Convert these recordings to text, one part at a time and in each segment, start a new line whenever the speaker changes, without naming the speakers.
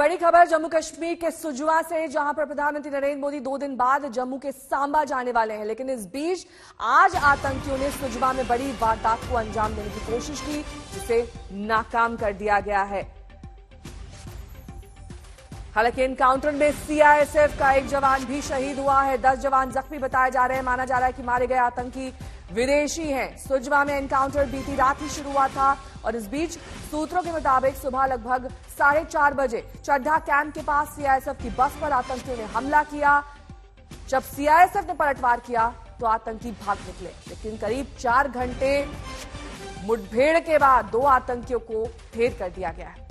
बड़ी खबर जम्मू कश्मीर के सुजवा से, जहां पर प्रधानमंत्री नरेंद्र मोदी 2 दिन बाद जम्मू के सांबा जाने वाले हैं। लेकिन इस बीच आज आतंकियों ने सुजवा में बड़ी वारदात को अंजाम देने की कोशिश की, जिसे नाकाम कर दिया गया है। हालांकि एनकाउंटर में सीआईएसएफ का एक जवान भी शहीद हुआ है। 10 जवान जख्मी बताए जा रहे हैं। माना जा रहा है कि मारे गए आतंकी विदेशी हैं। सुजवा में एनकाउंटर बीती रात ही शुरू हुआ था और इस बीच सूत्रों के मुताबिक सुबह लगभग 4:30 बजे चड्ढा कैंप के पास सीआईएसएफ की बस पर आतंकियों ने हमला किया। जब सीआईएसएफ ने पलटवार किया तो आतंकी भाग निकले, लेकिन करीब 4 घंटे मुठभेड़ के बाद 2 आतंकियों को ढेर कर दिया गया है।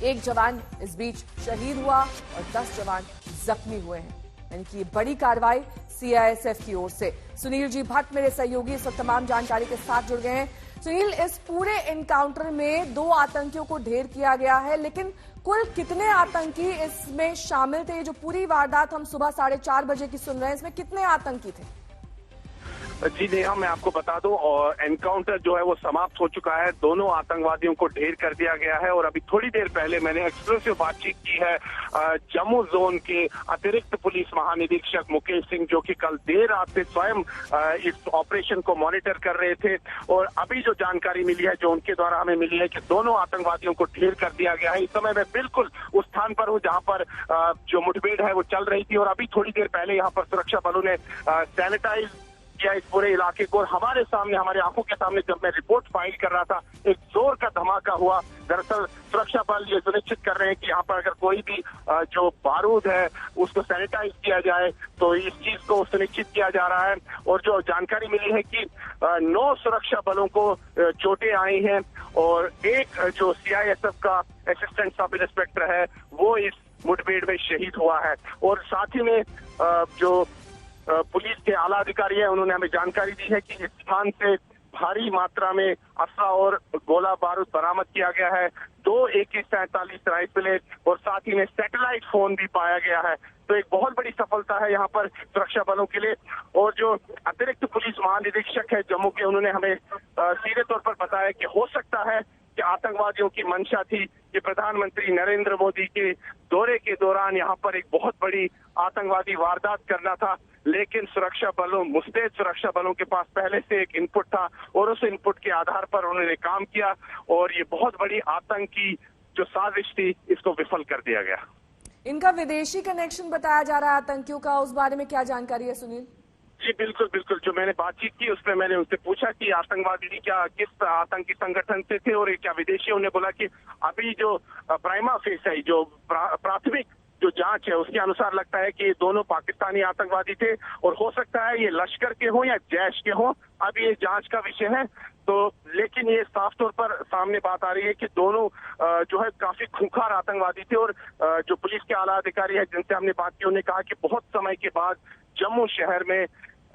एक जवान इस बीच शहीद हुआ और 10 जवान जख्मी हुए हैं। यानी कि बड़ी कार्रवाई सीआईएसएफ की ओर से। सुनील जी भट्ट मेरे सहयोगी इस वक्त तमाम जानकारी के साथ जुड़ गए हैं। सुनील, इस पूरे एनकाउंटर में 2 आतंकियों को ढेर किया गया है, लेकिन कुल कितने आतंकी इसमें शामिल थे? ये जो पूरी वारदात हम सुबह 4:30 बजे की सुन रहे हैं, इसमें कितने आतंकी थे?
जी नेहा, मैं आपको बता दूं, और एनकाउंटर जो है वो समाप्त हो चुका है। दोनों आतंकवादियों को ढेर कर दिया गया है और अभी थोड़ी देर पहले मैंने एक्सक्लूसिव बातचीत की है जम्मू जोन के अतिरिक्त पुलिस महानिरीक्षक मुकेश सिंह, जो कि कल देर रात से स्वयं इस ऑपरेशन को मॉनिटर कर रहे थे। और अभी जो जानकारी मिली है, जो उनके द्वारा हमें मिली है, कि दोनों आतंकवादियों को ढेर कर दिया गया है। इस समय मैं बिल्कुल उस स्थान पर हूँ जहाँ पर जो मुठभेड़ है वो चल रही थी और अभी थोड़ी देर पहले यहाँ पर सुरक्षा बलों ने सैनिटाइज किया इस पूरे इलाके को। और हमारे सामने, हमारे आंखों के सामने जब मैं रिपोर्ट फाइल कर रहा था, एक जोर का धमाका हुआ। दरअसल सुरक्षा बल ये सुनिश्चित कर रहे हैं कि यहाँ पर अगर कोई भी जो बारूद है उसको सैनिटाइज किया जाए, तो इस चीज को सुनिश्चित किया जा रहा है। और जो जानकारी मिली है कि 9 सुरक्षा बलों को चोटें आई हैं और एक जो सीआईएसएफ का असिस्टेंट सब इंस्पेक्टर है वो इस मुठभेड़ में शहीद हुआ है। और साथ ही में जो पुलिस के आला अधिकारी हैं, उन्होंने हमें जानकारी दी है कि इस स्थान से भारी मात्रा में असला और गोला बारूद बरामद किया गया है। 2 AK-47 राइफलें और साथ ही में सैटेलाइट फोन भी पाया गया है। तो एक बहुत बड़ी सफलता है यहाँ पर सुरक्षा बलों के लिए। और जो अतिरिक्त पुलिस महानिरीक्षक है जम्मू के, उन्होंने हमें सीधे तौर पर बताया कि हो सकता है कि आतंकवादियों की मंशा थी कि प्रधानमंत्री नरेंद्र मोदी के दौरे के दौरान यहाँ पर एक बहुत बड़ी आतंकवादी वारदात करना था, लेकिन सुरक्षा बलों, मुस्तैद सुरक्षा बलों के पास पहले से एक इनपुट था और उस इनपुट के आधार पर उन्होंने काम किया और ये बहुत बड़ी आतंकी जो साजिश थी, इसको विफल कर दिया गया।
इनका विदेशी कनेक्शन बताया जा रहा है आतंकियों का, उस बारे में क्या जानकारी है सुनील?
जी बिल्कुल बिल्कुल, जो मैंने बातचीत की उसमें मैंने उनसे पूछा कि आतंकवादी क्या किस आतंकी संगठन से थे और क्या विदेशी। उन्होंने बोला कि अभी जो प्राइमा फेस है, जो प्राथमिक जो जांच है, उसके अनुसार लगता है कि दोनों पाकिस्तानी आतंकवादी थे और हो सकता है ये लश्कर के हों या जैश के हों। अब ये जांच का विषय है। तो लेकिन ये साफ तौर पर सामने बात आ रही है कि दोनों जो है काफी खूंखार आतंकवादी थे। और जो पुलिस के आला अधिकारी है जिनसे हमने बात की, उन्होंने कहा कि बहुत समय के बाद जम्मू शहर में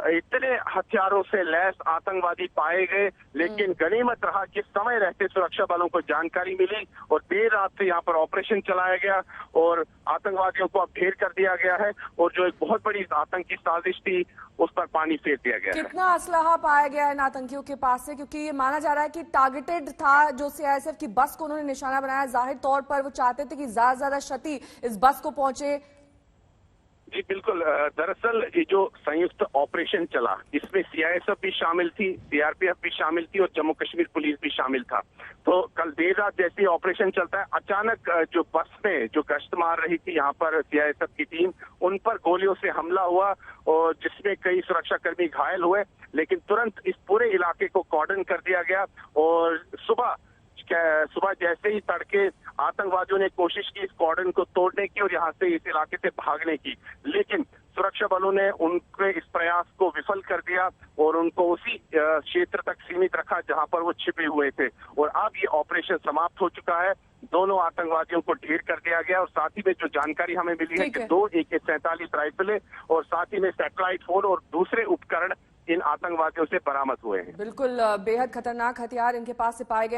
इतने हथियारों से लैस आतंकवादी पाए गए, लेकिन गनीमत रहा कि समय रहते सुरक्षा बलों को जानकारी मिली और देर रात से यहाँ पर ऑपरेशन चलाया गया और आतंकवादियों को अब ढेर कर दिया गया है। और जो एक बहुत बड़ी आतंकी साजिश थी उस पर पानी फेर दिया गया है।
कितना असलहा पाया गया है इन आतंकियों के पास से? क्योंकि ये माना जा रहा है कि टारगेटेड था, जो सीआईएसएफ की बस को उन्होंने निशाना बनाया। जाहिर तौर पर वो चाहते थे कि ज्यादा से ज्यादा क्षति इस बस को पहुंचे।
जी बिल्कुल, दरअसल ये जो संयुक्त ऑपरेशन चला, इसमें सीआईएसएफ भी शामिल थी, सीआरपीएफ भी शामिल थी और जम्मू कश्मीर पुलिस भी शामिल था। तो कल देर रात जैसे ऑपरेशन चलता है, अचानक जो बस में जो गश्त मार रही थी यहाँ पर सीआईएसएफ की टीम, उन पर गोलियों से हमला हुआ और जिसमें कई सुरक्षाकर्मी घायल हुए। लेकिन तुरंत इस पूरे इलाके को कॉर्डन कर दिया गया और सुबह जैसे ही तड़के आतंकवादियों ने कोशिश की इस कॉर्डन को तोड़ने की और यहाँ से इस इलाके से भागने की, लेकिन सुरक्षा बलों ने उनके इस प्रयास को विफल कर दिया और उनको उसी क्षेत्र तक सीमित रखा जहाँ पर वो छिपे हुए थे। और अब ये ऑपरेशन समाप्त हो चुका है। दोनों आतंकवादियों को ढेर कर दिया गया और साथ ही में जो जानकारी हमें मिली है कि 2 AK-47 राइफलें और साथ ही में सैटेलाइट फोन और दूसरे उपकरण इन आतंकवादियों से बरामद हुए हैं।
बिल्कुल बेहद खतरनाक हथियार इनके पास से पाए गए।